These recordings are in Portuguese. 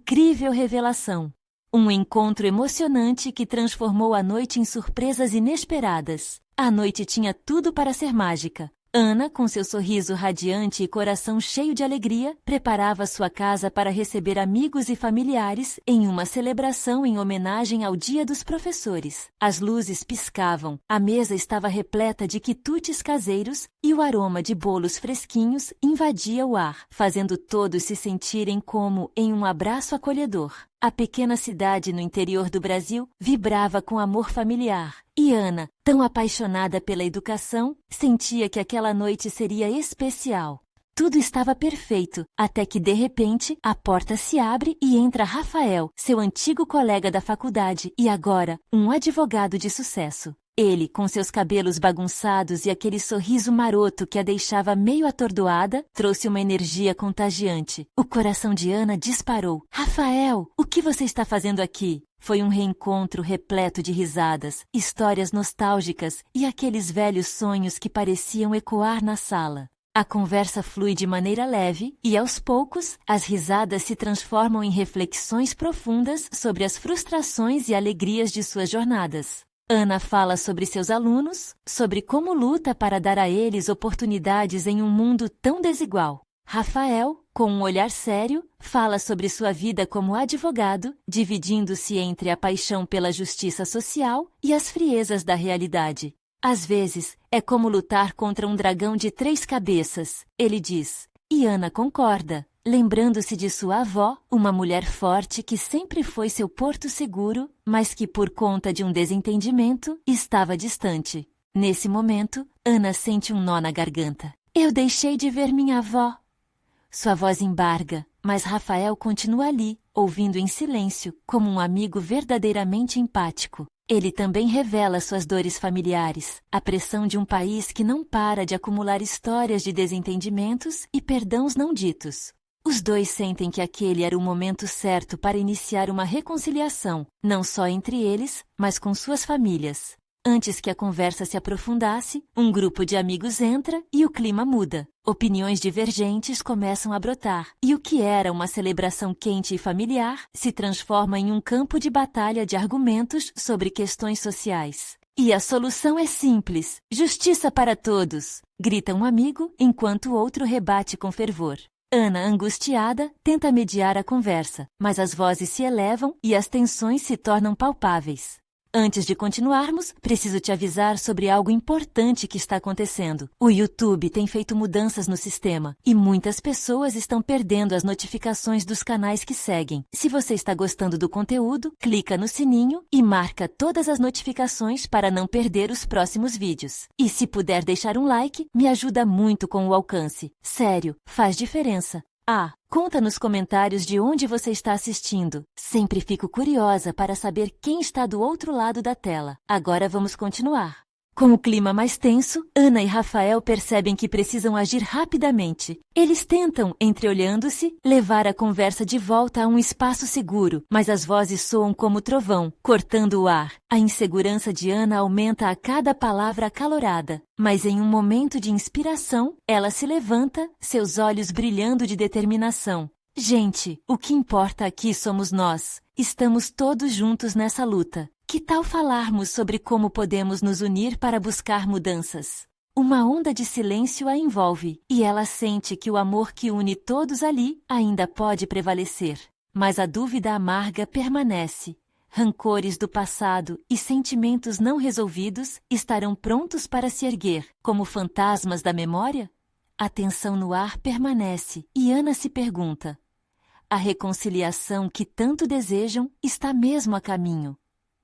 incrível revelação. Um encontro emocionante que transformou a noite em surpresas inesperadas. A noite tinha tudo para ser mágica. Ana, com seu sorriso radiante e coração cheio de alegria, preparava sua casa para receber amigos e familiares em uma celebração em homenagem ao Dia dos Professores. As luzes piscavam, a mesa estava repleta de quitutes caseiros e o aroma de bolos fresquinhos invadia o ar, fazendo todos se sentirem como em um abraço acolhedor. A pequena cidade no interior do Brasil vibrava com amor familiar. E Ana, tão apaixonada pela educação, sentia que aquela noite seria especial. Tudo estava perfeito, até que, de repente, a porta se abre e entra Rafael, seu antigo colega da faculdade e agora um advogado de sucesso. Ele, com seus cabelos bagunçados e aquele sorriso maroto que a deixava meio atordoada, trouxe uma energia contagiante. O coração de Ana disparou. Rafael, o que você está fazendo aqui? Foi um reencontro repleto de risadas, histórias nostálgicas e aqueles velhos sonhos que pareciam ecoar na sala. A conversa flui de maneira leve e, aos poucos, as risadas se transformam em reflexões profundas sobre as frustrações e alegrias de suas jornadas. Ana fala sobre seus alunos, sobre como luta para dar a eles oportunidades em um mundo tão desigual. Rafael, com um olhar sério, fala sobre sua vida como advogado, dividindo-se entre a paixão pela justiça social e as friezas da realidade. Às vezes, é como lutar contra um dragão de 3 cabeças, ele diz. E Ana concorda, lembrando-se de sua avó, uma mulher forte que sempre foi seu porto seguro, mas que por conta de um desentendimento, estava distante. Nesse momento, Ana sente um nó na garganta. Eu deixei de ver minha avó. Sua voz embarga, mas Rafael continua ali, ouvindo em silêncio, como um amigo verdadeiramente empático. Ele também revela suas dores familiares, a pressão de um país que não para de acumular histórias de desentendimentos e perdões não ditos. Os dois sentem que aquele era o momento certo para iniciar uma reconciliação, não só entre eles, mas com suas famílias. Antes que a conversa se aprofundasse, um grupo de amigos entra e o clima muda. Opiniões divergentes começam a brotar, e o que era uma celebração quente e familiar se transforma em um campo de batalha de argumentos sobre questões sociais. E a solução é simples: justiça para todos, grita um amigo, enquanto o outro rebate com fervor. Ana, angustiada, tenta mediar a conversa, mas as vozes se elevam e as tensões se tornam palpáveis. Antes de continuarmos, preciso te avisar sobre algo importante que está acontecendo. O YouTube tem feito mudanças no sistema e muitas pessoas estão perdendo as notificações dos canais que seguem. Se você está gostando do conteúdo, clica no sininho e marca todas as notificações para não perder os próximos vídeos. E se puder deixar um like, me ajuda muito com o alcance. Sério, faz diferença. Conta nos comentários de onde você está assistindo. Sempre fico curiosa para saber quem está do outro lado da tela. Agora vamos continuar. Com o clima mais tenso, Ana e Rafael percebem que precisam agir rapidamente. Eles tentam, entreolhando-se, levar a conversa de volta a um espaço seguro, mas as vozes soam como trovão, cortando o ar. A insegurança de Ana aumenta a cada palavra acalorada, mas em um momento de inspiração, ela se levanta, seus olhos brilhando de determinação. Gente, o que importa aqui somos nós. Estamos todos juntos nessa luta. Que tal falarmos sobre como podemos nos unir para buscar mudanças? Uma onda de silêncio a envolve, e ela sente que o amor que une todos ali ainda pode prevalecer. Mas a dúvida amarga permanece. Rancores do passado e sentimentos não resolvidos estarão prontos para se erguer, como fantasmas da memória? A tensão no ar permanece, e Ana se pergunta: a reconciliação que tanto desejam está mesmo a caminho?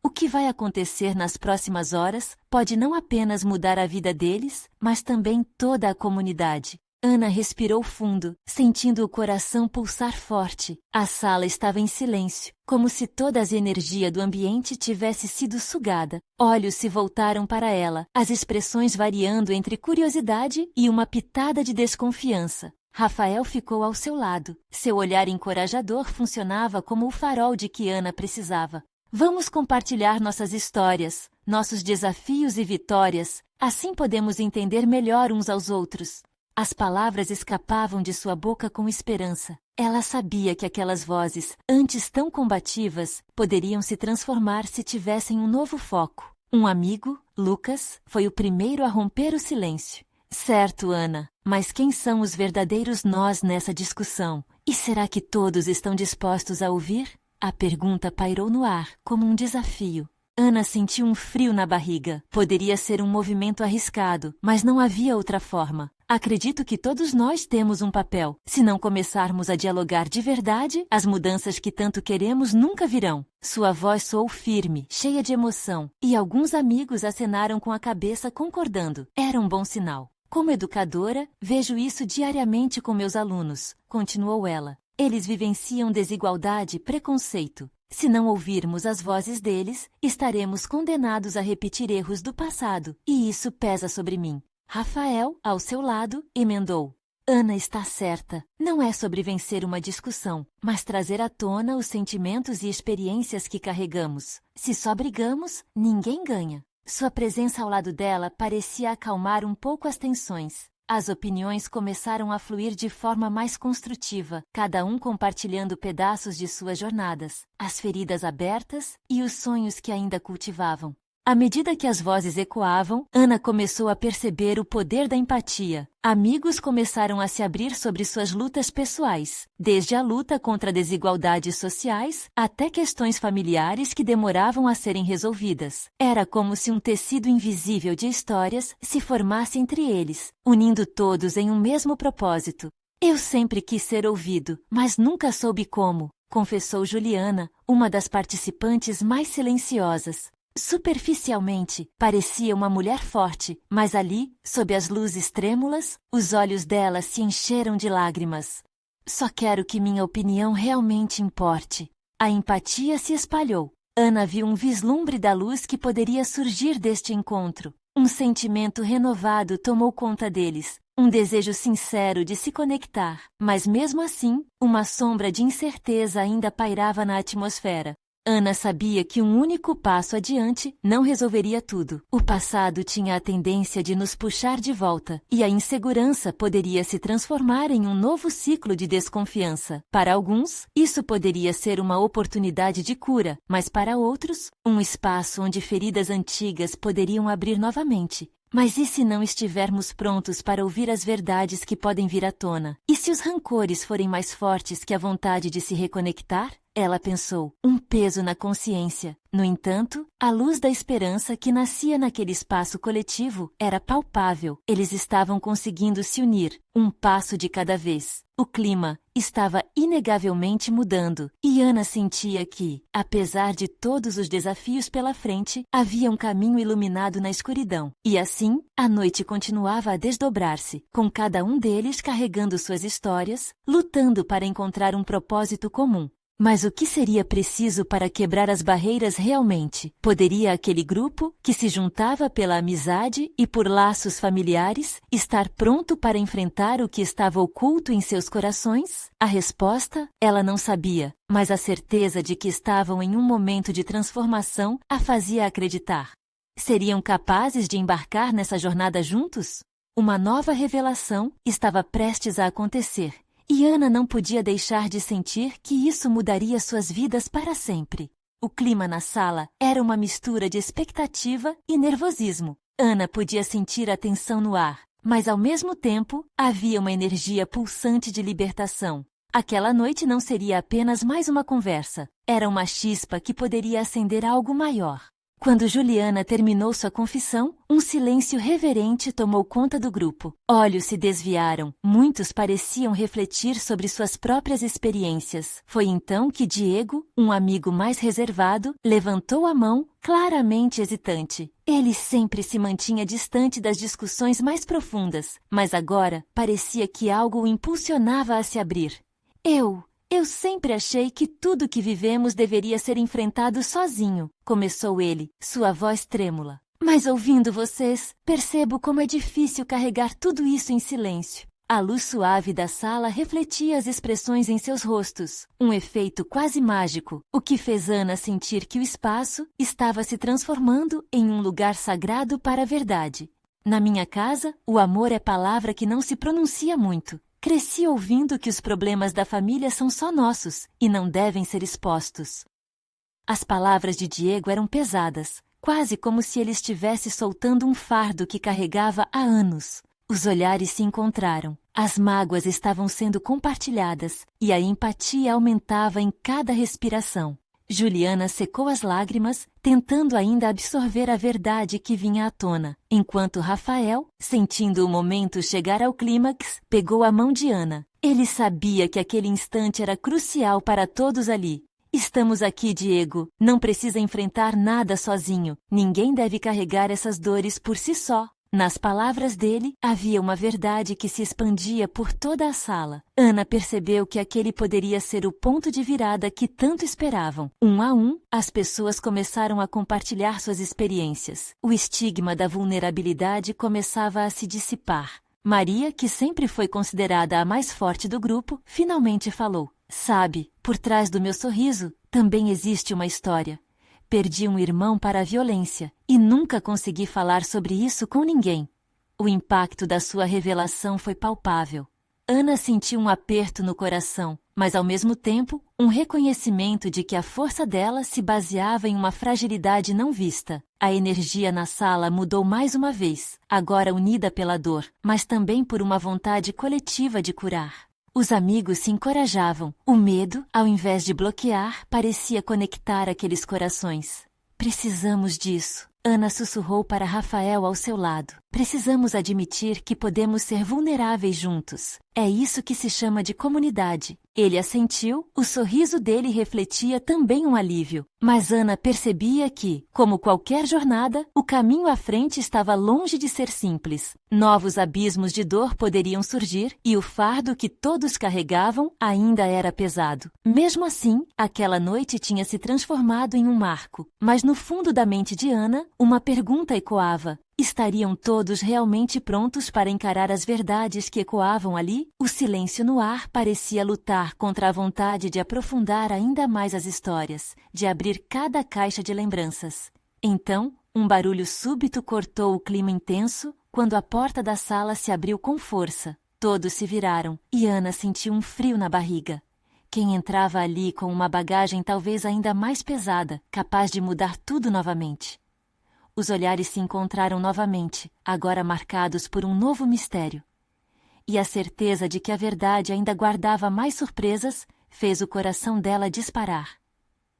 O que vai acontecer nas próximas horas pode não apenas mudar a vida deles, mas também toda a comunidade. Ana respirou fundo, sentindo o coração pulsar forte. A sala estava em silêncio, como se toda a energia do ambiente tivesse sido sugada. Olhos se voltaram para ela, as expressões variando entre curiosidade e uma pitada de desconfiança. Rafael ficou ao seu lado. Seu olhar encorajador funcionava como o farol de que Ana precisava. Vamos compartilhar nossas histórias, nossos desafios e vitórias, assim podemos entender melhor uns aos outros. As palavras escapavam de sua boca com esperança. Ela sabia que aquelas vozes, antes tão combativas, poderiam se transformar se tivessem um novo foco. Um amigo, Lucas, foi o primeiro a romper o silêncio. Certo, Ana, mas quem são os verdadeiros nós nessa discussão? E será que todos estão dispostos a ouvir? A pergunta pairou no ar, como um desafio. Ana sentiu um frio na barriga. Poderia ser um movimento arriscado, mas não havia outra forma. Acredito que todos nós temos um papel. Se não começarmos a dialogar de verdade, as mudanças que tanto queremos nunca virão. Sua voz soou firme, cheia de emoção, e alguns amigos acenaram com a cabeça concordando. Era um bom sinal. Como educadora, vejo isso diariamente com meus alunos, continuou ela. Eles vivenciam desigualdade e preconceito. Se não ouvirmos as vozes deles, estaremos condenados a repetir erros do passado, e isso pesa sobre mim. Rafael, ao seu lado, emendou. Ana está certa. Não é sobre vencer uma discussão, mas trazer à tona os sentimentos e experiências que carregamos. Se só brigamos, ninguém ganha. Sua presença ao lado dela parecia acalmar um pouco as tensões. As opiniões começaram a fluir de forma mais construtiva, cada um compartilhando pedaços de suas jornadas, as feridas abertas e os sonhos que ainda cultivavam. À medida que as vozes ecoavam, Ana começou a perceber o poder da empatia. Amigos começaram a se abrir sobre suas lutas pessoais, desde a luta contra desigualdades sociais até questões familiares que demoravam a serem resolvidas. Era como se um tecido invisível de histórias se formasse entre eles, unindo todos em um mesmo propósito. Eu sempre quis ser ouvido, mas nunca soube como, confessou Juliana, uma das participantes mais silenciosas. Superficialmente, parecia uma mulher forte, mas ali, sob as luzes trêmulas, os olhos dela se encheram de lágrimas. Só quero que minha opinião realmente importe. A empatia se espalhou. Ana viu um vislumbre da luz que poderia surgir deste encontro. Um sentimento renovado tomou conta deles, um desejo sincero de se conectar, mas mesmo assim, uma sombra de incerteza ainda pairava na atmosfera. Ana sabia que um único passo adiante não resolveria tudo. O passado tinha a tendência de nos puxar de volta, e a insegurança poderia se transformar em um novo ciclo de desconfiança. Para alguns, isso poderia ser uma oportunidade de cura, mas para outros, um espaço onde feridas antigas poderiam abrir novamente. Mas e se não estivermos prontos para ouvir as verdades que podem vir à tona? E se os rancores forem mais fortes que a vontade de se reconectar? Ela pensou, um peso na consciência. No entanto, a luz da esperança que nascia naquele espaço coletivo era palpável. Eles estavam conseguindo se unir, um passo de cada vez. O clima estava inegavelmente mudando, e Ana sentia que, apesar de todos os desafios pela frente, havia um caminho iluminado na escuridão. E assim, a noite continuava a desdobrar-se, com cada um deles carregando suas histórias, lutando para encontrar um propósito comum. Mas o que seria preciso para quebrar as barreiras realmente? Poderia aquele grupo, que se juntava pela amizade e por laços familiares, estar pronto para enfrentar o que estava oculto em seus corações? A resposta, ela não sabia, mas a certeza de que estavam em um momento de transformação a fazia acreditar. Seriam capazes de embarcar nessa jornada juntos? Uma nova revelação estava prestes a acontecer. E Ana não podia deixar de sentir que isso mudaria suas vidas para sempre. O clima na sala era uma mistura de expectativa e nervosismo. Ana podia sentir a tensão no ar, mas ao mesmo tempo havia uma energia pulsante de libertação. Aquela noite não seria apenas mais uma conversa, era uma chispa que poderia acender algo maior. Quando Juliana terminou sua confissão, um silêncio reverente tomou conta do grupo. Olhos se desviaram, muitos pareciam refletir sobre suas próprias experiências. Foi então que Diego, um amigo mais reservado, levantou a mão, claramente hesitante. Ele sempre se mantinha distante das discussões mais profundas, mas agora parecia que algo o impulsionava a se abrir. Eu sempre achei que tudo que vivemos deveria ser enfrentado sozinho, começou ele, sua voz trêmula. Mas ouvindo vocês, percebo como é difícil carregar tudo isso em silêncio. A luz suave da sala refletia as expressões em seus rostos, um efeito quase mágico, o que fez Ana sentir que o espaço estava se transformando em um lugar sagrado para a verdade. Na minha casa, o amor é palavra que não se pronuncia muito. Cresci ouvindo que os problemas da família são só nossos e não devem ser expostos. As palavras de Diego eram pesadas, quase como se ele estivesse soltando um fardo que carregava há anos. Os olhares se encontraram, as mágoas estavam sendo compartilhadas e a empatia aumentava em cada respiração. Juliana secou as lágrimas, tentando ainda absorver a verdade que vinha à tona, enquanto Rafael, sentindo o momento chegar ao clímax, pegou a mão de Ana. Ele sabia que aquele instante era crucial para todos ali. Estamos aqui, Diego. Não precisa enfrentar nada sozinho. Ninguém deve carregar essas dores por si só. Nas palavras dele, havia uma verdade que se expandia por toda a sala. Ana percebeu que aquele poderia ser o ponto de virada que tanto esperavam. Um a um, as pessoas começaram a compartilhar suas experiências. O estigma da vulnerabilidade começava a se dissipar. Maria, que sempre foi considerada a mais forte do grupo, finalmente falou: "Sabe, por trás do meu sorriso também existe uma história. Perdi um irmão para a violência e nunca consegui falar sobre isso com ninguém." O impacto da sua revelação foi palpável. Ana sentiu um aperto no coração, mas ao mesmo tempo, um reconhecimento de que a força dela se baseava em uma fragilidade não vista. A energia na sala mudou mais uma vez, agora unida pela dor, mas também por uma vontade coletiva de curar. Os amigos se encorajavam. O medo, ao invés de bloquear, parecia conectar aqueles corações. "Precisamos disso." Ana sussurrou para Rafael ao seu lado. "Precisamos admitir que podemos ser vulneráveis juntos. É isso que se chama de comunidade." Ele assentiu, o sorriso dele refletia também um alívio. Mas Ana percebia que, como qualquer jornada, o caminho à frente estava longe de ser simples. Novos abismos de dor poderiam surgir e o fardo que todos carregavam ainda era pesado. Mesmo assim, aquela noite tinha se transformado em um marco. Mas no fundo da mente de Ana, uma pergunta ecoava: estariam todos realmente prontos para encarar as verdades que ecoavam ali? O silêncio no ar parecia lutar contra a vontade de aprofundar ainda mais as histórias, de abrir cada caixa de lembranças. Então, um barulho súbito cortou o clima intenso, quando a porta da sala se abriu com força. Todos se viraram, e Ana sentiu um frio na barriga. Quem entrava ali com uma bagagem talvez ainda mais pesada, capaz de mudar tudo novamente? Os olhares se encontraram novamente, agora marcados por um novo mistério. E a certeza de que a verdade ainda guardava mais surpresas fez o coração dela disparar.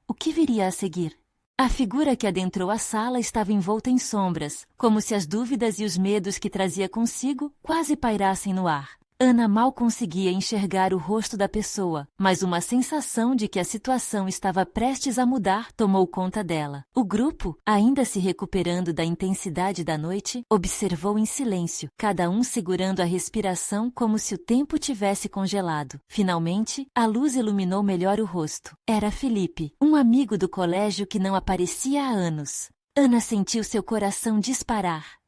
O que viria a seguir? A figura que adentrou a sala estava envolta em sombras, como se as dúvidas e os medos que trazia consigo quase pairassem no ar. Ana mal conseguia enxergar o rosto da pessoa, mas uma sensação de que a situação estava prestes a mudar tomou conta dela. O grupo, ainda se recuperando da intensidade da noite, observou em silêncio, cada um segurando a respiração como se o tempo tivesse congelado. Finalmente, a luz iluminou melhor o rosto. Era Felipe, um amigo do colégio que não aparecia há anos. Ana sentiu seu coração disparar.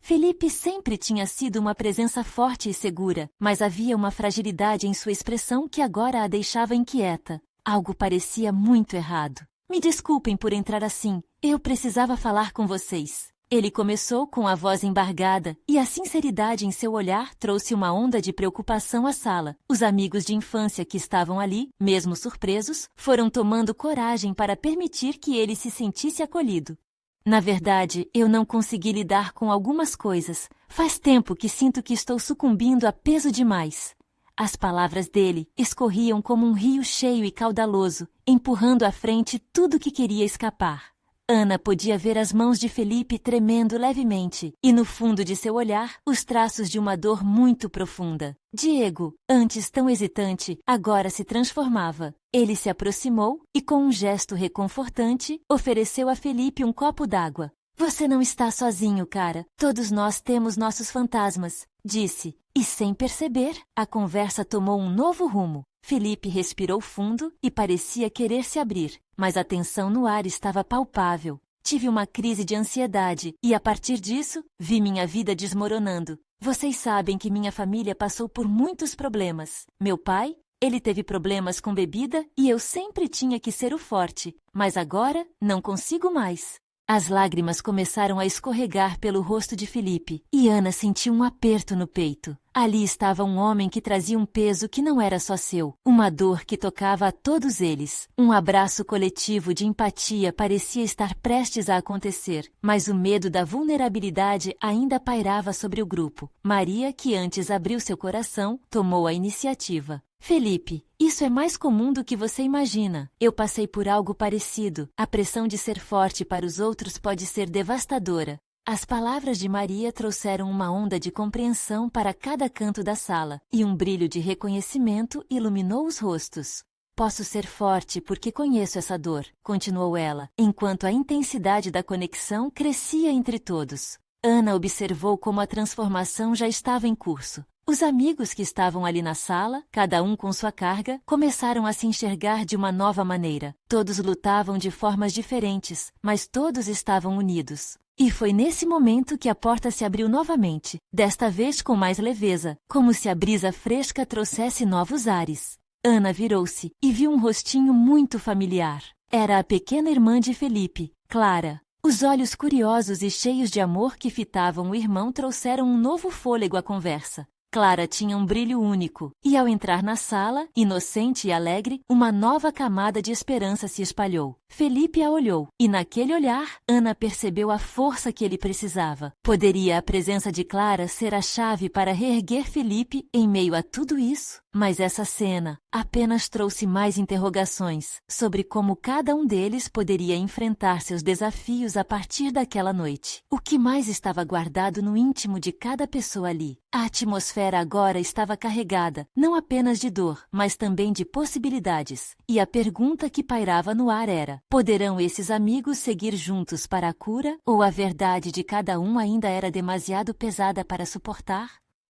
Felipe sempre tinha sido uma presença forte e segura, mas havia uma fragilidade em sua expressão que agora a deixava inquieta. Algo parecia muito errado. "Me desculpem por entrar assim. Eu precisava falar com vocês." Ele começou com a voz embargada, e a sinceridade em seu olhar trouxe uma onda de preocupação à sala. Os amigos de infância que estavam ali, mesmo surpresos, foram tomando coragem para permitir que ele se sentisse acolhido. "Na verdade, eu não consegui lidar com algumas coisas. Faz tempo que sinto que estou sucumbindo a peso demais." As palavras dele escorriam como um rio cheio e caudaloso, empurrando à frente tudo que queria escapar. Ana podia ver as mãos de Felipe tremendo levemente, e no fundo de seu olhar, os traços de uma dor muito profunda. Diego, antes tão hesitante, agora se transformava. Ele se aproximou e, com um gesto reconfortante, ofereceu a Felipe um copo d'água. "Você não está sozinho, cara. Todos nós temos nossos fantasmas", disse. E, sem perceber, a conversa tomou um novo rumo. Felipe respirou fundo e parecia querer se abrir, mas a tensão no ar estava palpável. "Tive uma crise de ansiedade e, a partir disso, vi minha vida desmoronando. Vocês sabem que minha família passou por muitos problemas. Meu pai, ele teve problemas com bebida e eu sempre tinha que ser o forte, mas agora não consigo mais." As lágrimas começaram a escorregar pelo rosto de Felipe, e Ana sentiu um aperto no peito. Ali estava um homem que trazia um peso que não era só seu, uma dor que tocava a todos eles. Um abraço coletivo de empatia parecia estar prestes a acontecer, mas o medo da vulnerabilidade ainda pairava sobre o grupo. Maria, que antes abriu seu coração, tomou a iniciativa. Felipe, isso é mais comum do que você imagina. Eu passei por algo parecido. A pressão de ser forte para os outros pode ser devastadora. As palavras de Maria trouxeram uma onda de compreensão para cada canto da sala, e um brilho de reconhecimento iluminou os rostos. Posso ser forte porque conheço essa dor, continuou ela, enquanto a intensidade da conexão crescia entre todos. Ana observou como a transformação já estava em curso. Os amigos que estavam ali na sala, cada um com sua carga, começaram a se enxergar de uma nova maneira. Todos lutavam de formas diferentes, mas todos estavam unidos. E foi nesse momento que a porta se abriu novamente, desta vez com mais leveza, como se a brisa fresca trouxesse novos ares. Ana virou-se e viu um rostinho muito familiar. Era a pequena irmã de Felipe, Clara. Os olhos curiosos e cheios de amor que fitavam o irmão trouxeram um novo fôlego à conversa. Clara tinha um brilho único, e ao entrar na sala, inocente e alegre, uma nova camada de esperança se espalhou. Felipe a olhou, e naquele olhar, Ana percebeu a força que ele precisava. Poderia a presença de Clara ser a chave para reerguer Felipe em meio a tudo isso? Mas essa cena apenas trouxe mais interrogações sobre como cada um deles poderia enfrentar seus desafios a partir daquela noite. O que mais estava guardado no íntimo de cada pessoa ali? A atmosfera agora estava carregada, não apenas de dor, mas também de possibilidades. E a pergunta que pairava no ar era: poderão esses amigos seguir juntos para a cura, ou a verdade de cada um ainda era demasiado pesada para suportar?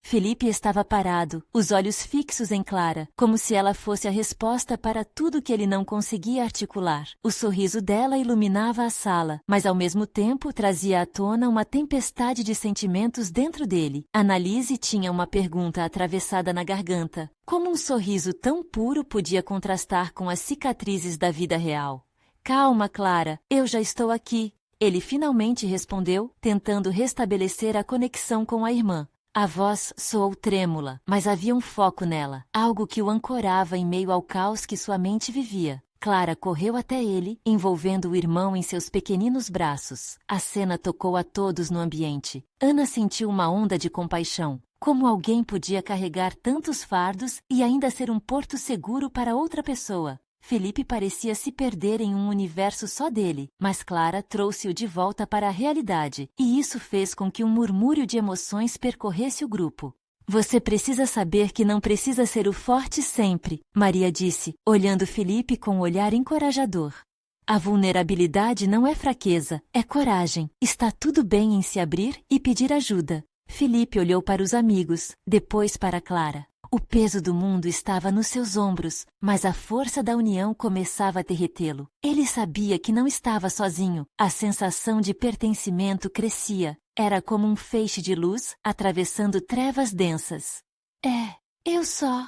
Felipe estava parado, os olhos fixos em Clara, como se ela fosse a resposta para tudo que ele não conseguia articular. O sorriso dela iluminava a sala, mas ao mesmo tempo trazia à tona uma tempestade de sentimentos dentro dele. Annalise tinha uma pergunta atravessada na garganta. Como um sorriso tão puro podia contrastar com as cicatrizes da vida real? Calma, Clara, eu já estou aqui. Ele finalmente respondeu, tentando restabelecer a conexão com a irmã. A voz soou trêmula, mas havia um foco nela, algo que o ancorava em meio ao caos que sua mente vivia. Clara correu até ele, envolvendo o irmão em seus pequeninos braços. A cena tocou a todos no ambiente. Ana sentiu uma onda de compaixão. Como alguém podia carregar tantos fardos e ainda ser um porto seguro para outra pessoa? Felipe parecia se perder em um universo só dele, mas Clara trouxe-o de volta para a realidade, e isso fez com que um murmúrio de emoções percorresse o grupo. Você precisa saber que não precisa ser o forte sempre, Maria disse, olhando Felipe com um olhar encorajador. A vulnerabilidade não é fraqueza, é coragem. Está tudo bem em se abrir e pedir ajuda. Felipe olhou para os amigos, depois para Clara. O peso do mundo estava nos seus ombros, mas a força da união começava a derretê-lo. Ele sabia que não estava sozinho. A sensação de pertencimento crescia. Era como um feixe de luz atravessando trevas densas. Eu só.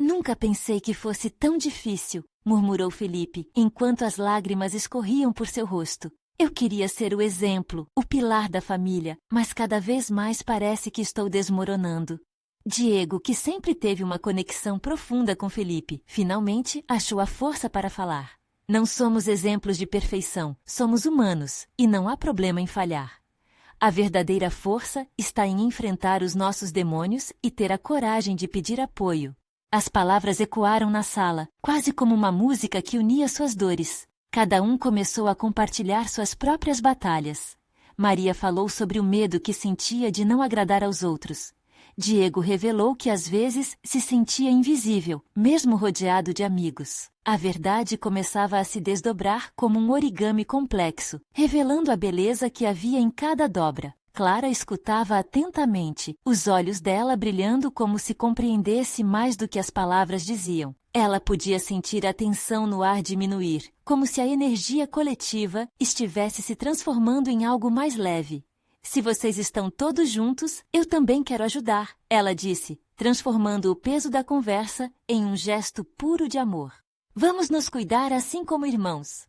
Nunca pensei que fosse tão difícil, murmurou Felipe, enquanto as lágrimas escorriam por seu rosto. Eu queria ser o exemplo, o pilar da família, mas cada vez mais parece que estou desmoronando. Diego, que sempre teve uma conexão profunda com Felipe, finalmente achou a força para falar. Não somos exemplos de perfeição, somos humanos, e não há problema em falhar. A verdadeira força está em enfrentar os nossos demônios e ter a coragem de pedir apoio. As palavras ecoaram na sala, quase como uma música que unia suas dores. Cada um começou a compartilhar suas próprias batalhas. Maria falou sobre o medo que sentia de não agradar aos outros. Diego revelou que às vezes se sentia invisível, mesmo rodeado de amigos. A verdade começava a se desdobrar como um origami complexo, revelando a beleza que havia em cada dobra. Clara escutava atentamente, os olhos dela brilhando como se compreendesse mais do que as palavras diziam. Ela podia sentir a tensão no ar diminuir, como se a energia coletiva estivesse se transformando em algo mais leve. Se vocês estão todos juntos, eu também quero ajudar, ela disse, transformando o peso da conversa em um gesto puro de amor. Vamos nos cuidar assim como irmãos.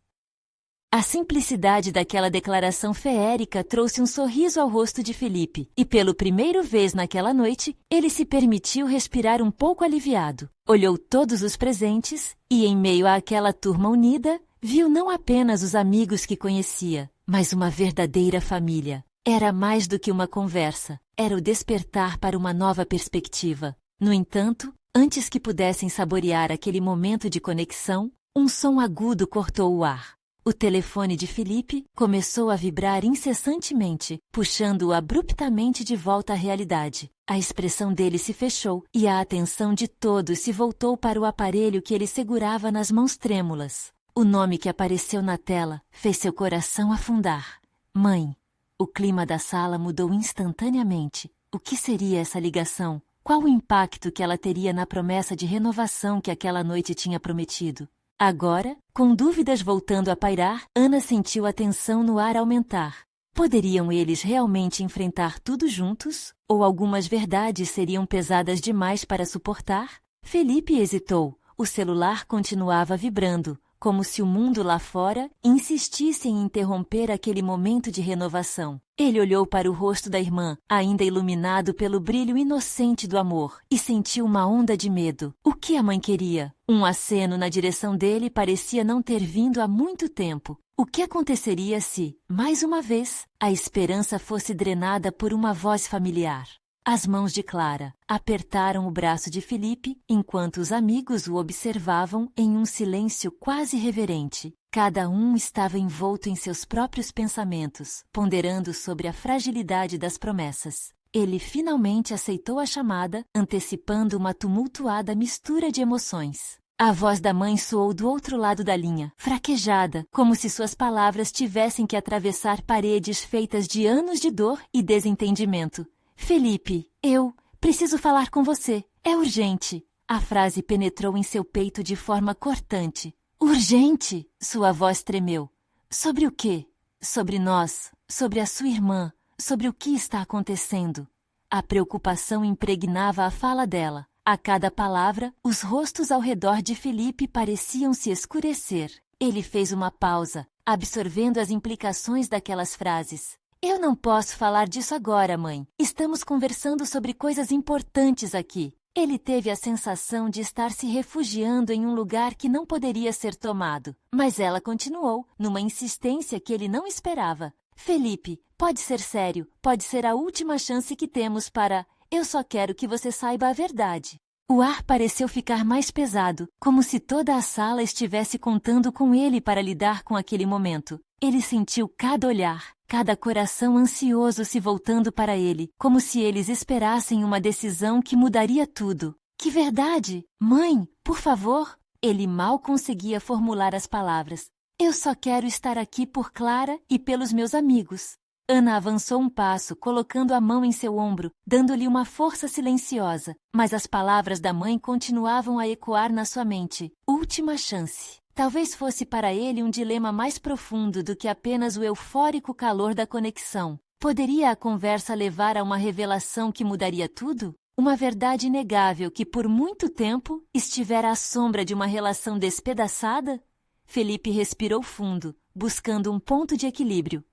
A simplicidade daquela declaração feérica trouxe um sorriso ao rosto de Felipe, e pela primeira vez naquela noite, ele se permitiu respirar um pouco aliviado. Olhou todos os presentes e, em meio àquela turma unida, viu não apenas os amigos que conhecia, mas uma verdadeira família. Era mais do que uma conversa, era o despertar para uma nova perspectiva. No entanto, antes que pudessem saborear aquele momento de conexão, um som agudo cortou o ar. O telefone de Felipe começou a vibrar incessantemente, puxando-o abruptamente de volta à realidade. A expressão dele se fechou e a atenção de todos se voltou para o aparelho que ele segurava nas mãos trêmulas. O nome que apareceu na tela fez seu coração afundar. Mãe. O clima da sala mudou instantaneamente. O que seria essa ligação? Qual o impacto que ela teria na promessa de renovação que aquela noite tinha prometido? Agora, com dúvidas voltando a pairar, Ana sentiu a tensão no ar aumentar. Poderiam eles realmente enfrentar tudo juntos? Ou algumas verdades seriam pesadas demais para suportar? Felipe hesitou. O celular continuava vibrando, como se o mundo lá fora insistisse em interromper aquele momento de renovação. Ele olhou para o rosto da irmã, ainda iluminado pelo brilho inocente do amor, e sentiu uma onda de medo. O que a mãe queria? Um aceno na direção dele parecia não ter vindo há muito tempo. O que aconteceria se, mais uma vez, a esperança fosse drenada por uma voz familiar? As mãos de Clara apertaram o braço de Felipe enquanto os amigos o observavam em um silêncio quase reverente. Cada um estava envolto em seus próprios pensamentos, ponderando sobre a fragilidade das promessas. Ele finalmente aceitou a chamada, antecipando uma tumultuada mistura de emoções. A voz da mãe soou do outro lado da linha, fraquejada, como se suas palavras tivessem que atravessar paredes feitas de anos de dor e desentendimento. Felipe, eu preciso falar com você. É urgente. A frase penetrou em seu peito de forma cortante. Urgente? Sua voz tremeu. Sobre o quê? Sobre nós, sobre a sua irmã, sobre o que está acontecendo. A preocupação impregnava a fala dela. A cada palavra, os rostos ao redor de Felipe pareciam se escurecer. Ele fez uma pausa, absorvendo as implicações daquelas frases. Eu não posso falar disso agora, mãe. Estamos conversando sobre coisas importantes aqui. Ele teve a sensação de estar se refugiando em um lugar que não poderia ser tomado. Mas ela continuou, numa insistência que ele não esperava. Felipe, pode ser sério. Pode ser a última chance que temos para... Eu só quero que você saiba a verdade. O ar pareceu ficar mais pesado, como se toda a sala estivesse contando com ele para lidar com aquele momento. Ele sentiu cada olhar, cada coração ansioso se voltando para ele, como se eles esperassem uma decisão que mudaria tudo. Que verdade! Mãe, por favor! Ele mal conseguia formular as palavras. Eu só quero estar aqui por Clara e pelos meus amigos. Ana avançou um passo, colocando a mão em seu ombro, dando-lhe uma força silenciosa. Mas as palavras da mãe continuavam a ecoar na sua mente. Última chance. Talvez fosse para ele um dilema mais profundo do que apenas o eufórico calor da conexão. Poderia a conversa levar a uma revelação que mudaria tudo? Uma verdade inegável que por muito tempo estivera à sombra de uma relação despedaçada? Felipe respirou fundo, buscando um ponto de equilíbrio.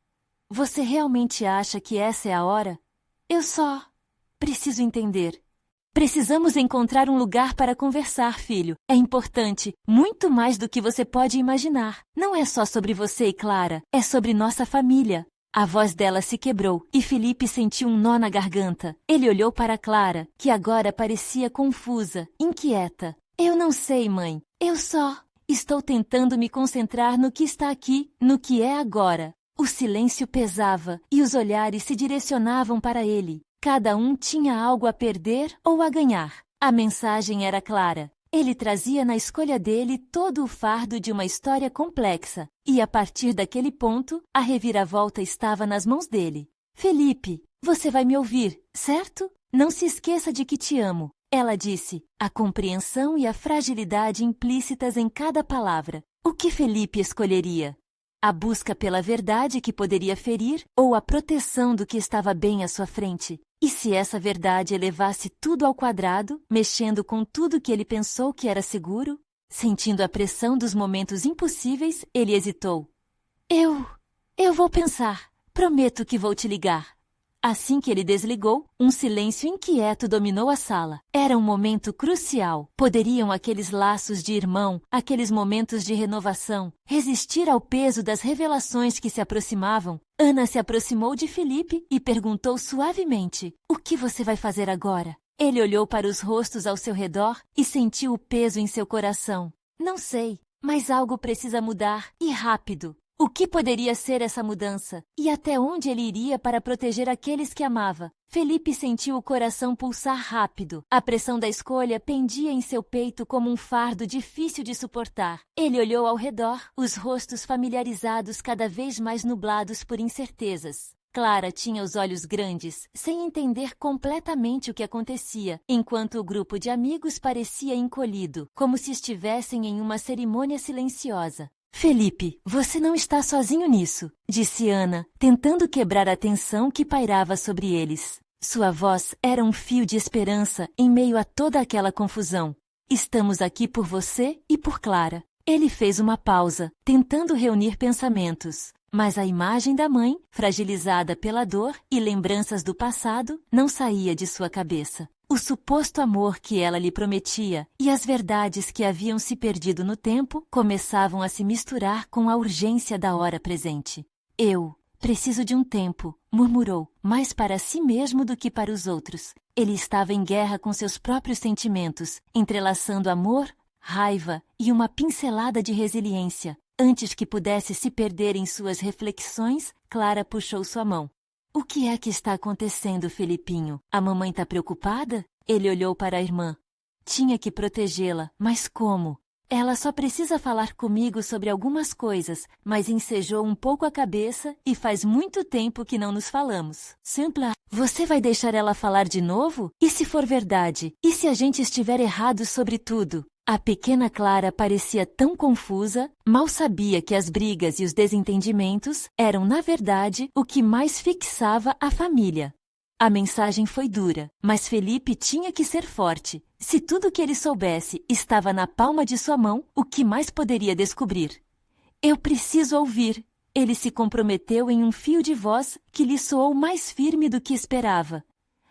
Você realmente acha que essa é a hora? Eu só preciso entender. Precisamos encontrar um lugar para conversar, filho. É importante, muito mais do que você pode imaginar. Não é só sobre você e Clara, é sobre nossa família. A voz dela se quebrou e Felipe sentiu um nó na garganta. Ele olhou para Clara, que agora parecia confusa, inquieta. Eu não sei, mãe. Eu só estou tentando me concentrar no que está aqui, no que é agora. O silêncio pesava e os olhares se direcionavam para ele. Cada um tinha algo a perder ou a ganhar. A mensagem era clara. Ele trazia na escolha dele todo o fardo de uma história complexa. E a partir daquele ponto, a reviravolta estava nas mãos dele. Felipe, você vai me ouvir, certo? Não se esqueça de que te amo. Ela disse, a compreensão e a fragilidade implícitas em cada palavra. O que Felipe escolheria? A busca pela verdade que poderia ferir ou a proteção do que estava bem à sua frente? E se essa verdade elevasse tudo ao quadrado, mexendo com tudo que ele pensou que era seguro? Sentindo a pressão dos momentos impossíveis, ele hesitou. Eu vou pensar. Prometo que vou te ligar. Assim que ele desligou, um silêncio inquieto dominou a sala. Era um momento crucial. Poderiam aqueles laços de irmão, aqueles momentos de renovação, resistir ao peso das revelações que se aproximavam? Ana se aproximou de Felipe e perguntou suavemente: "O que você vai fazer agora?" Ele olhou para os rostos ao seu redor e sentiu o peso em seu coração. "Não sei, mas algo precisa mudar, e rápido." O que poderia ser essa mudança? E até onde ele iria para proteger aqueles que amava? Felipe sentiu o coração pulsar rápido. A pressão da escolha pendia em seu peito como um fardo difícil de suportar. Ele olhou ao redor, os rostos familiarizados cada vez mais nublados por incertezas. Clara tinha os olhos grandes, sem entender completamente o que acontecia, enquanto o grupo de amigos parecia encolhido, como se estivessem em uma cerimônia silenciosa. "Felipe, você não está sozinho nisso", disse Ana, tentando quebrar a tensão que pairava sobre eles. Sua voz era um fio de esperança em meio a toda aquela confusão. "Estamos aqui por você e por Clara." Ele fez uma pausa, tentando reunir pensamentos, mas a imagem da mãe, fragilizada pela dor e lembranças do passado, não saía de sua cabeça. O suposto amor que ela lhe prometia e as verdades que haviam se perdido no tempo começavam a se misturar com a urgência da hora presente. "Eu preciso de um tempo", murmurou, mais para si mesmo do que para os outros. Ele estava em guerra com seus próprios sentimentos, entrelaçando amor, raiva e uma pincelada de resiliência. Antes que pudesse se perder em suas reflexões, Clara puxou sua mão. "O que é que está acontecendo, Felipinho? A mamãe está preocupada?" Ele olhou para a irmã. Tinha que protegê-la, mas como? "Ela só precisa falar comigo sobre algumas coisas, mas ensejou um pouco a cabeça e faz muito tempo que não nos falamos." "Simples. Você vai deixar ela falar de novo? E se for verdade? E se a gente estiver errado sobre tudo?" A pequena Clara parecia tão confusa, mal sabia que as brigas e os desentendimentos eram, na verdade, o que mais fixava a família. A mensagem foi dura, mas Felipe tinha que ser forte. Se tudo que ele soubesse estava na palma de sua mão, o que mais poderia descobrir? "Eu preciso ouvir." Ele se comprometeu em um fio de voz que lhe soou mais firme do que esperava.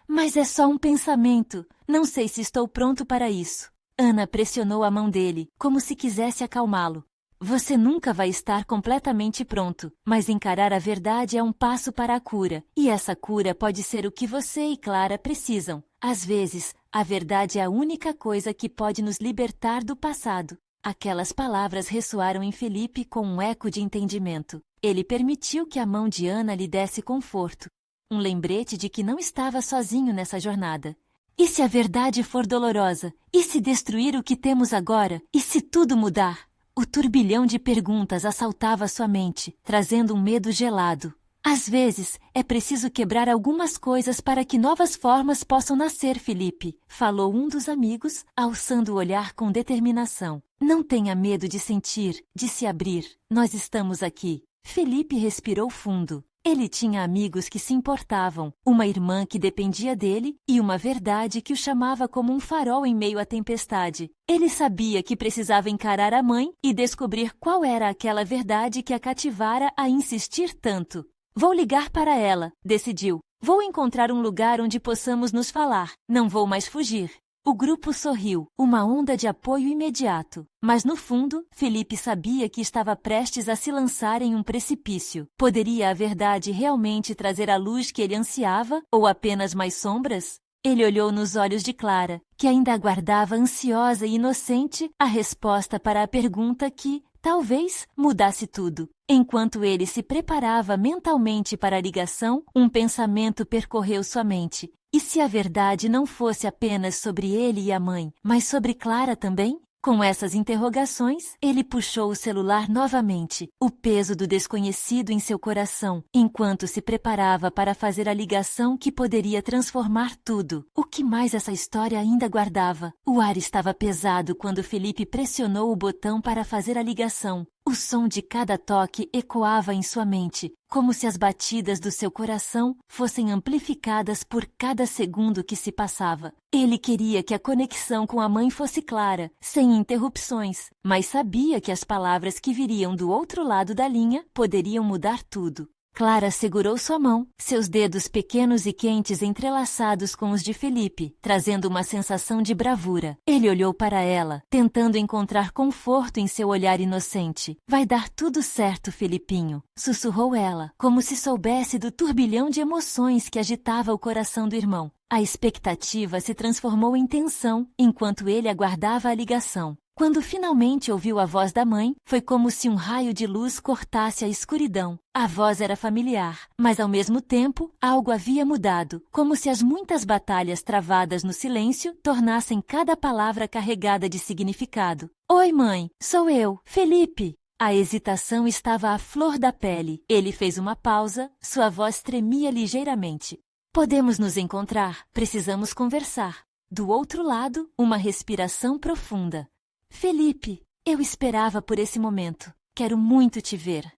"Mas é só um pensamento. Não sei se estou pronto para isso." Ana pressionou a mão dele, como se quisesse acalmá-lo. "Você nunca vai estar completamente pronto, mas encarar a verdade é um passo para a cura, e essa cura pode ser o que você e Clara precisam. Às vezes, a verdade é a única coisa que pode nos libertar do passado." Aquelas palavras ressoaram em Felipe com um eco de entendimento. Ele permitiu que a mão de Ana lhe desse conforto, um lembrete de que não estava sozinho nessa jornada. "E se a verdade for dolorosa? E se destruir o que temos agora? E se tudo mudar?" O turbilhão de perguntas assaltava sua mente, trazendo um medo gelado. "Às vezes, é preciso quebrar algumas coisas para que novas formas possam nascer, Felipe", falou um dos amigos, alçando o olhar com determinação. "Não tenha medo de sentir, de se abrir. Nós estamos aqui." Felipe respirou fundo. Ele tinha amigos que se importavam, uma irmã que dependia dele e uma verdade que o chamava como um farol em meio à tempestade. Ele sabia que precisava encarar a mãe e descobrir qual era aquela verdade que a cativara a insistir tanto. "Vou ligar para ela", decidiu. "Vou encontrar um lugar onde possamos nos falar. Não vou mais fugir." O grupo sorriu, uma onda de apoio imediato. Mas no fundo, Felipe sabia que estava prestes a se lançar em um precipício. Poderia a verdade realmente trazer a luz que ele ansiava, ou apenas mais sombras? Ele olhou nos olhos de Clara, que ainda aguardava ansiosa e inocente a resposta para a pergunta que, talvez, mudasse tudo. Enquanto ele se preparava mentalmente para a ligação, um pensamento percorreu sua mente. E se a verdade não fosse apenas sobre ele e a mãe, mas sobre Clara também? Com essas interrogações, ele puxou o celular novamente, o peso do desconhecido em seu coração, enquanto se preparava para fazer a ligação que poderia transformar tudo. O que mais essa história ainda guardava? O ar estava pesado quando Felipe pressionou o botão para fazer a ligação. O som de cada toque ecoava em sua mente, como se as batidas do seu coração fossem amplificadas por cada segundo que se passava. Ele queria que a conexão com a mãe fosse clara, sem interrupções, mas sabia que as palavras que viriam do outro lado da linha poderiam mudar tudo. Clara segurou sua mão, seus dedos pequenos e quentes entrelaçados com os de Felipe, trazendo uma sensação de bravura. Ele olhou para ela, tentando encontrar conforto em seu olhar inocente. Vai dar tudo certo, Felipinho, sussurrou ela, como se soubesse do turbilhão de emoções que agitava o coração do irmão. A expectativa se transformou em tensão enquanto ele aguardava a ligação. Quando finalmente ouviu a voz da mãe, foi como se um raio de luz cortasse a escuridão. A voz era familiar, mas ao mesmo tempo algo havia mudado, como se as muitas batalhas travadas no silêncio tornassem cada palavra carregada de significado. Oi, mãe, sou eu, Felipe. A hesitação estava à flor da pele. Ele fez uma pausa, sua voz tremia ligeiramente. Podemos nos encontrar, precisamos conversar. Do outro lado, uma respiração profunda. Felipe, eu esperava por esse momento. Quero muito te ver.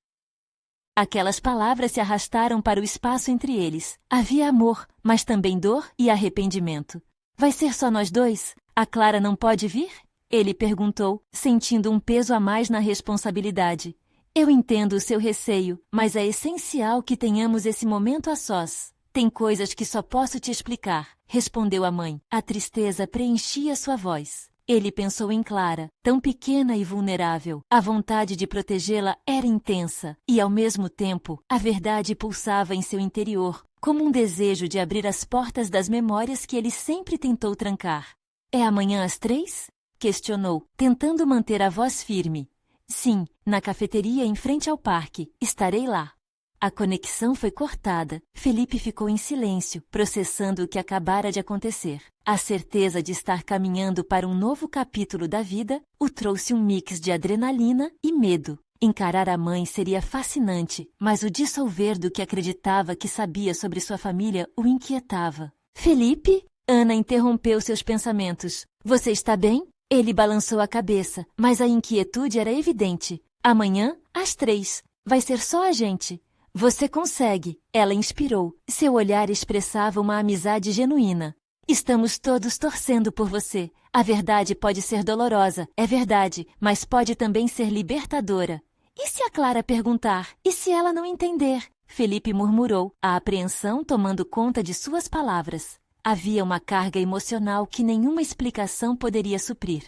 Aquelas palavras se arrastaram para o espaço entre eles. Havia amor, mas também dor e arrependimento. Vai ser só nós dois? A Clara não pode vir? Ele perguntou, sentindo um peso a mais na responsabilidade. Eu entendo o seu receio, mas é essencial que tenhamos esse momento a sós. Tem coisas que só posso te explicar, respondeu a mãe. A tristeza preenchia sua voz. Ele pensou em Clara, tão pequena e vulnerável. A vontade de protegê-la era intensa, e ao mesmo tempo, a verdade pulsava em seu interior, como um desejo de abrir as portas das memórias que ele sempre tentou trancar. É amanhã às 3? Questionou, tentando manter a voz firme. Sim, na cafeteria em frente ao parque. Estarei lá. A conexão foi cortada. Felipe ficou em silêncio, processando o que acabara de acontecer. A certeza de estar caminhando para um novo capítulo da vida o trouxe um mix de adrenalina e medo. Encarar a mãe seria fascinante, mas o dissolver do que acreditava que sabia sobre sua família o inquietava. Felipe? Ana interrompeu seus pensamentos. Você está bem? Ele balançou a cabeça, mas a inquietude era evidente. Amanhã, às 3. Vai ser só a gente. Você consegue, ela inspirou. Seu olhar expressava uma amizade genuína. Estamos todos torcendo por você. A verdade pode ser dolorosa, é verdade, mas pode também ser libertadora. E se a Clara perguntar? E se ela não entender? Felipe murmurou, a apreensão tomando conta de suas palavras. Havia uma carga emocional que nenhuma explicação poderia suprir.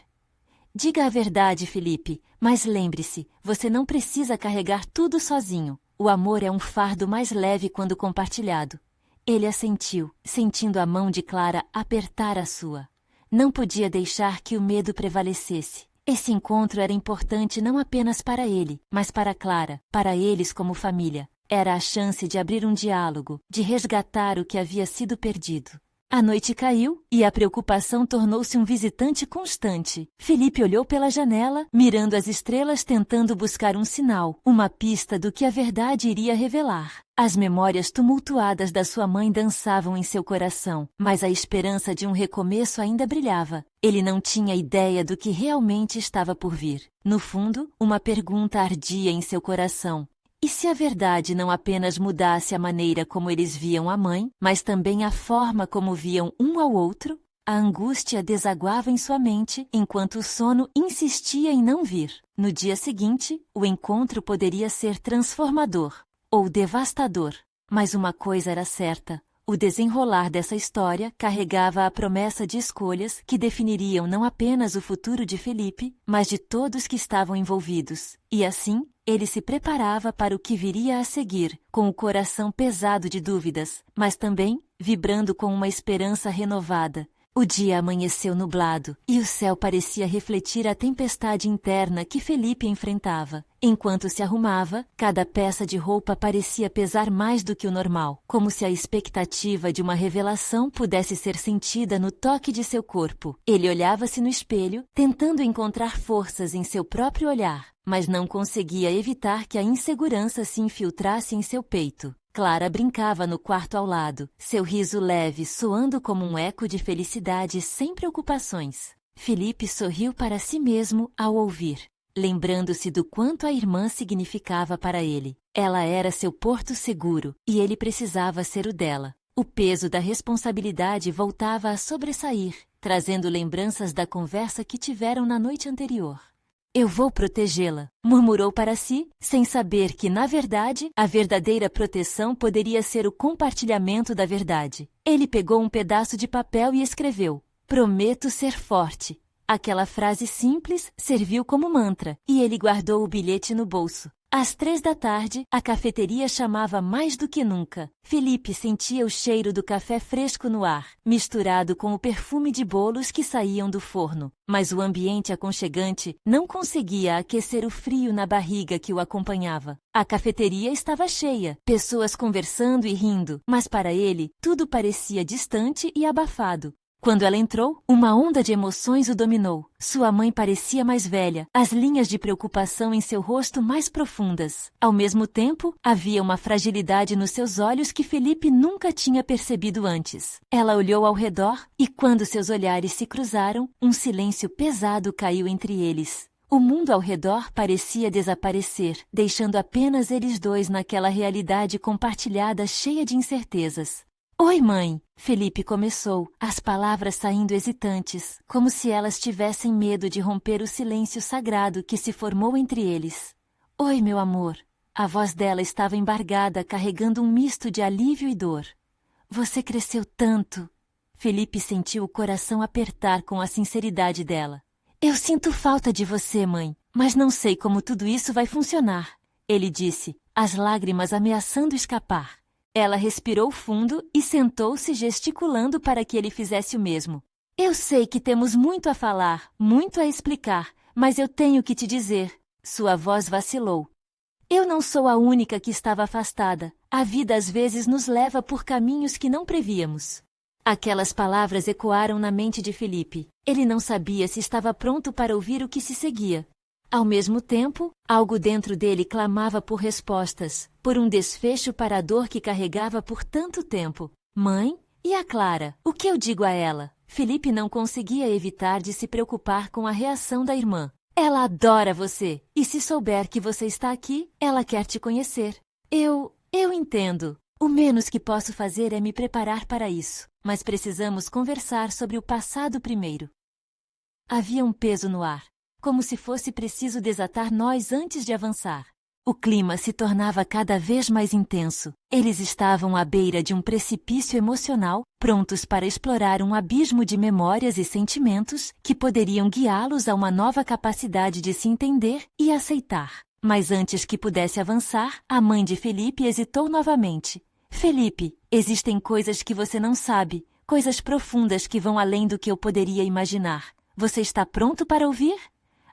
Diga a verdade, Felipe, mas lembre-se, você não precisa carregar tudo sozinho. O amor é um fardo mais leve quando compartilhado. Ele assentiu, sentindo a mão de Clara apertar a sua. Não podia deixar que o medo prevalecesse. Esse encontro era importante não apenas para ele, mas para Clara, para eles como família. Era a chance de abrir um diálogo, de resgatar o que havia sido perdido. A noite caiu e a preocupação tornou-se um visitante constante. Felipe olhou pela janela, mirando as estrelas tentando buscar um sinal, uma pista do que a verdade iria revelar. As memórias tumultuadas da sua mãe dançavam em seu coração, mas a esperança de um recomeço ainda brilhava. Ele não tinha ideia do que realmente estava por vir. No fundo, uma pergunta ardia em seu coração. E se a verdade não apenas mudasse a maneira como eles viam a mãe, mas também a forma como viam um ao outro? A angústia desaguava em sua mente, enquanto o sono insistia em não vir. No dia seguinte, o encontro poderia ser transformador ou devastador. Mas uma coisa era certa. O desenrolar dessa história carregava a promessa de escolhas que definiriam não apenas o futuro de Felipe, mas de todos que estavam envolvidos. E assim, ele se preparava para o que viria a seguir, com o coração pesado de dúvidas, mas também vibrando com uma esperança renovada. O dia amanheceu nublado, e o céu parecia refletir a tempestade interna que Felipe enfrentava. Enquanto se arrumava, cada peça de roupa parecia pesar mais do que o normal, como se a expectativa de uma revelação pudesse ser sentida no toque de seu corpo. Ele olhava-se no espelho, tentando encontrar forças em seu próprio olhar, mas não conseguia evitar que a insegurança se infiltrasse em seu peito. Clara brincava no quarto ao lado, seu riso leve soando como um eco de felicidade sem preocupações. Felipe sorriu para si mesmo ao ouvir. lembrando-se do quanto a irmã significava para ele. Ela era seu porto seguro, e ele precisava ser o dela. O peso da responsabilidade voltava a sobressair, trazendo lembranças da conversa que tiveram na noite anterior. Eu vou protegê-la, murmurou para si, sem saber que, na verdade, a verdadeira proteção poderia ser o compartilhamento da verdade. Ele pegou um pedaço de papel e escreveu: "Prometo ser forte." Aquela frase simples serviu como mantra, e ele guardou o bilhete no bolso. Às 3 da tarde, a cafeteria chamava mais do que nunca. Felipe sentia o cheiro do café fresco no ar, misturado com o perfume de bolos que saíam do forno. Mas o ambiente aconchegante não conseguia aquecer o frio na barriga que o acompanhava. A cafeteria estava cheia, pessoas conversando e rindo, mas para ele, tudo parecia distante e abafado. Quando ela entrou, uma onda de emoções o dominou. Sua mãe parecia mais velha, as linhas de preocupação em seu rosto mais profundas. Ao mesmo tempo, havia uma fragilidade nos seus olhos que Felipe nunca tinha percebido antes. Ela olhou ao redor e, quando seus olhares se cruzaram, um silêncio pesado caiu entre eles. O mundo ao redor parecia desaparecer, deixando apenas eles dois naquela realidade compartilhada cheia de incertezas. "Oi, mãe!" Felipe começou, as palavras saindo hesitantes, como se elas tivessem medo de romper o silêncio sagrado que se formou entre eles. "Oi, meu amor." A voz dela estava embargada, carregando um misto de alívio e dor. "Você cresceu tanto." Felipe sentiu o coração apertar com a sinceridade dela. "Eu sinto falta de você, mãe, mas não sei como tudo isso vai funcionar," ele disse, as lágrimas ameaçando escapar. Ela respirou fundo e sentou-se gesticulando para que ele fizesse o mesmo. "Eu sei que temos muito a falar, muito a explicar, mas eu tenho que te dizer." Sua voz vacilou. "Eu não sou a única que estava afastada. A vida às vezes nos leva por caminhos que não prevíamos." Aquelas palavras ecoaram na mente de Felipe. Ele não sabia se estava pronto para ouvir o que se seguia. Ao mesmo tempo, algo dentro dele clamava por respostas, por um desfecho para a dor que carregava por tanto tempo. "Mãe? E a Clara? O que eu digo a ela?" Felipe não conseguia evitar de se preocupar com a reação da irmã. "Ela adora você, e se souber que você está aqui, ela quer te conhecer." Eu entendo. O menos que posso fazer é me preparar para isso, mas precisamos conversar sobre o passado primeiro." Havia um peso no ar, como se fosse preciso desatar nós antes de avançar. O clima se tornava cada vez mais intenso. Eles estavam à beira de um precipício emocional, prontos para explorar um abismo de memórias e sentimentos que poderiam guiá-los a uma nova capacidade de se entender e aceitar. Mas antes que pudesse avançar, a mãe de Felipe hesitou novamente. "Felipe, existem coisas que você não sabe, coisas profundas que vão além do que eu poderia imaginar. Você está pronto para ouvir?"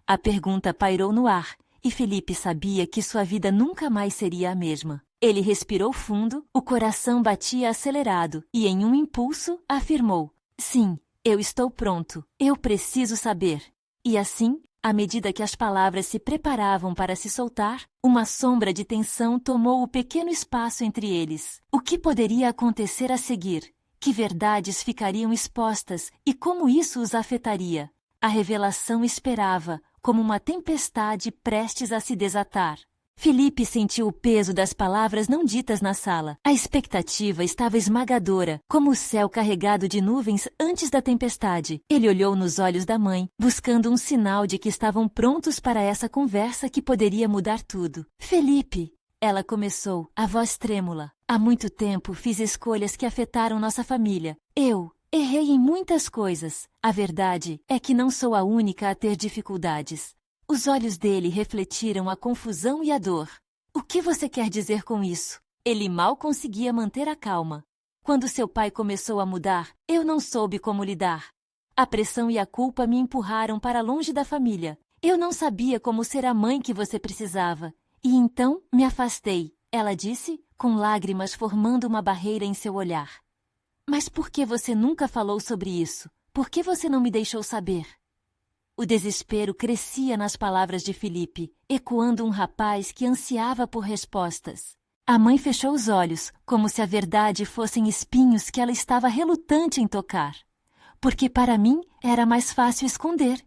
A pergunta pairou no ar, e Felipe sabia que sua vida nunca mais seria a mesma. Ele respirou fundo, o coração batia acelerado, e em um impulso, afirmou: "Sim, eu estou pronto. Eu preciso saber." E assim, à medida que as palavras se preparavam para se soltar, uma sombra de tensão tomou o pequeno espaço entre eles. O que poderia acontecer a seguir? Que verdades ficariam expostas e como isso os afetaria? A revelação esperava, como uma tempestade prestes a se desatar. Felipe sentiu o peso das palavras não ditas na sala. A expectativa estava esmagadora, como o céu carregado de nuvens antes da tempestade. Ele olhou nos olhos da mãe, buscando um sinal de que estavam prontos para essa conversa que poderia mudar tudo. "Felipe," ela começou, a voz trêmula. "Há muito tempo fiz escolhas que afetaram nossa família. Eu errei em muitas coisas. A verdade é que não sou a única a ter dificuldades." Os olhos dele refletiram a confusão e a dor. "O que você quer dizer com isso?" Ele mal conseguia manter a calma. "Quando seu pai começou a mudar, eu não soube como lidar. A pressão e a culpa me empurraram para longe da família. Eu não sabia como ser a mãe que você precisava. E então me afastei," ela disse, com lágrimas formando uma barreira em seu olhar. "Mas por que você nunca falou sobre isso? Por que você não me deixou saber?" O desespero crescia nas palavras de Felipe, ecoando um rapaz que ansiava por respostas. A mãe fechou os olhos, como se a verdade fossem espinhos que ela estava relutante em tocar. "Porque para mim era mais fácil esconder.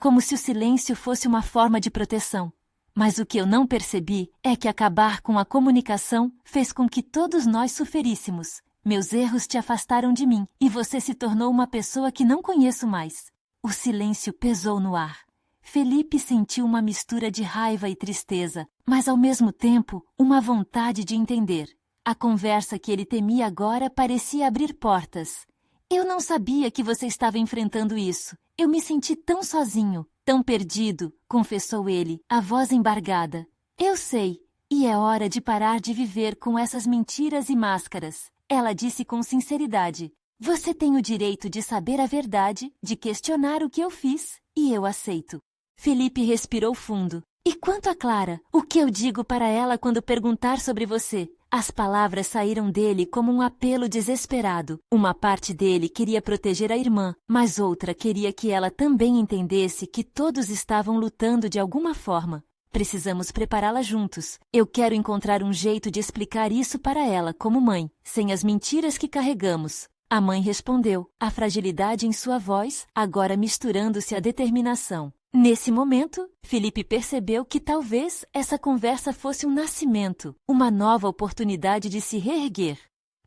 como se o silêncio fosse uma forma de proteção. Mas o que eu não percebi é que acabar com a comunicação fez com que todos nós suferíssemos. Meus erros te afastaram de mim e você se tornou uma pessoa que não conheço mais. O silêncio pesou no ar. Felipe sentiu uma mistura de raiva e tristeza, mas ao mesmo tempo, uma vontade de entender. A conversa que ele temia agora parecia abrir portas. Eu não sabia que você estava enfrentando isso. Eu me senti tão sozinho, tão perdido, confessou ele, a voz embargada. Eu sei, e é hora de parar de viver com essas mentiras e máscaras. Ela disse com sinceridade. Você tem o direito de saber a verdade, de questionar o que eu fiz, e eu aceito. Felipe respirou fundo. E quanto a Clara, o que eu digo para ela quando perguntar sobre você? As palavras saíram dele como um apelo desesperado. Uma parte dele queria proteger a irmã, mas outra queria que ela também entendesse que todos estavam lutando de alguma forma. Precisamos prepará-la juntos. Eu quero encontrar um jeito de explicar isso para ela como mãe, sem as mentiras que carregamos. A mãe respondeu, a fragilidade em sua voz, agora misturando-se à determinação. Nesse momento, Felipe percebeu que talvez essa conversa fosse um nascimento, uma nova oportunidade de se reerguer.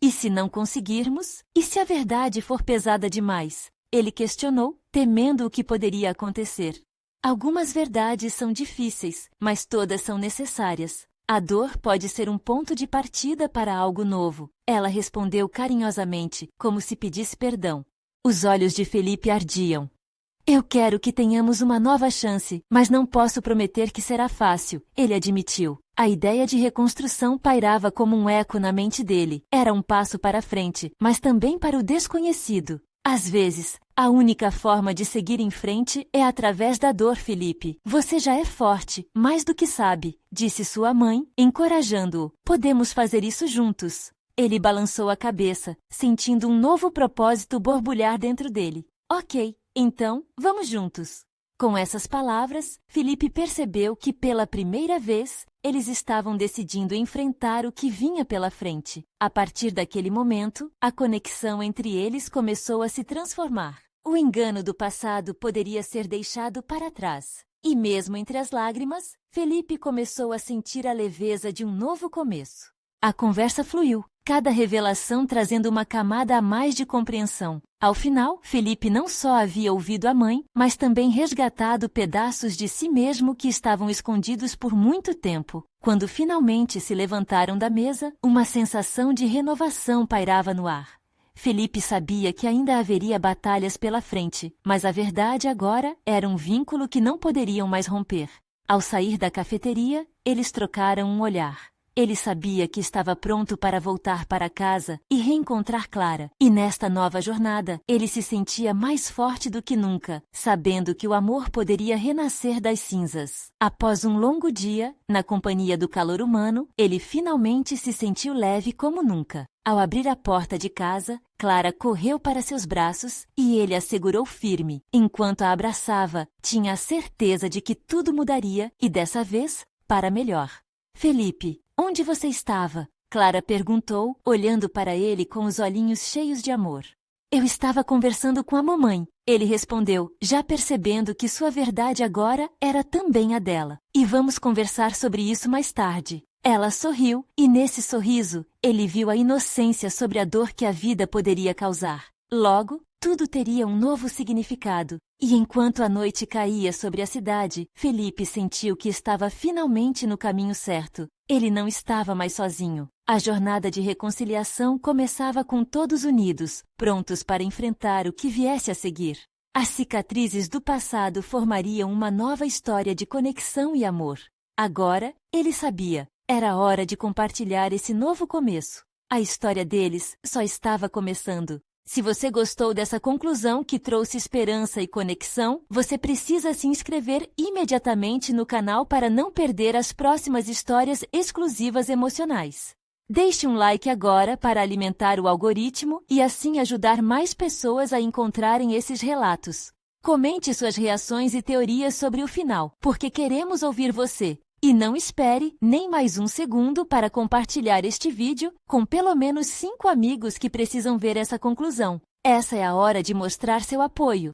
E se não conseguirmos? E se a verdade for pesada demais? Ele questionou, temendo o que poderia acontecer. Algumas verdades são difíceis, mas todas são necessárias. A dor pode ser um ponto de partida para algo novo. Ela respondeu carinhosamente, como se pedisse perdão. Os olhos de Felipe ardiam. Eu quero que tenhamos uma nova chance, mas não posso prometer que será fácil, ele admitiu. A ideia de reconstrução pairava como um eco na mente dele. Era um passo para a frente, mas também para o desconhecido. Às vezes, a única forma de seguir em frente é através da dor, Felipe. Você já é forte, mais do que sabe, disse sua mãe, encorajando-o. Podemos fazer isso juntos. Ele balançou a cabeça, sentindo um novo propósito borbulhar dentro dele. Ok. Então, vamos juntos. Com essas palavras, Felipe percebeu que pela primeira vez, eles estavam decidindo enfrentar o que vinha pela frente. A partir daquele momento, a conexão entre eles começou a se transformar. O engano do passado poderia ser deixado para trás. E mesmo entre as lágrimas, Felipe começou a sentir a leveza de um novo começo. A conversa fluiu, cada revelação trazendo uma camada a mais de compreensão. Ao final, Felipe não só havia ouvido a mãe, mas também resgatado pedaços de si mesmo que estavam escondidos por muito tempo. Quando finalmente se levantaram da mesa, uma sensação de renovação pairava no ar. Felipe sabia que ainda haveria batalhas pela frente, mas a verdade agora era um vínculo que não poderiam mais romper. Ao sair da cafeteria, eles trocaram um olhar. Ele sabia que estava pronto para voltar para casa e reencontrar Clara. E nesta nova jornada, ele se sentia mais forte do que nunca, sabendo que o amor poderia renascer das cinzas. Após um longo dia, na companhia do calor humano, ele finalmente se sentiu leve como nunca. Ao abrir a porta de casa, Clara correu para seus braços e ele a segurou firme. Enquanto a abraçava, tinha a certeza de que tudo mudaria e, dessa vez, para melhor. Felipe, onde você estava? Clara perguntou, olhando para ele com os olhinhos cheios de amor. Eu estava conversando com a mamãe. Ele respondeu, já percebendo que sua verdade agora era também a dela. E vamos conversar sobre isso mais tarde. Ela sorriu, e nesse sorriso, ele viu a inocência sobre a dor que a vida poderia causar. Logo, tudo teria um novo significado. E enquanto a noite caía sobre a cidade, Felipe sentiu que estava finalmente no caminho certo. Ele não estava mais sozinho. A jornada de reconciliação começava com todos unidos, prontos para enfrentar o que viesse a seguir. As cicatrizes do passado formariam uma nova história de conexão e amor. Agora, ele sabia, era hora de compartilhar esse novo começo. A história deles só estava começando. Se você gostou dessa conclusão que trouxe esperança e conexão, você precisa se inscrever imediatamente no canal para não perder as próximas histórias exclusivas emocionais. Deixe um like agora para alimentar o algoritmo e assim ajudar mais pessoas a encontrarem esses relatos. Comente suas reações e teorias sobre o final, porque queremos ouvir você. E não espere nem mais um segundo para compartilhar este vídeo com pelo menos 5 amigos que precisam ver essa conclusão. Essa é a hora de mostrar seu apoio.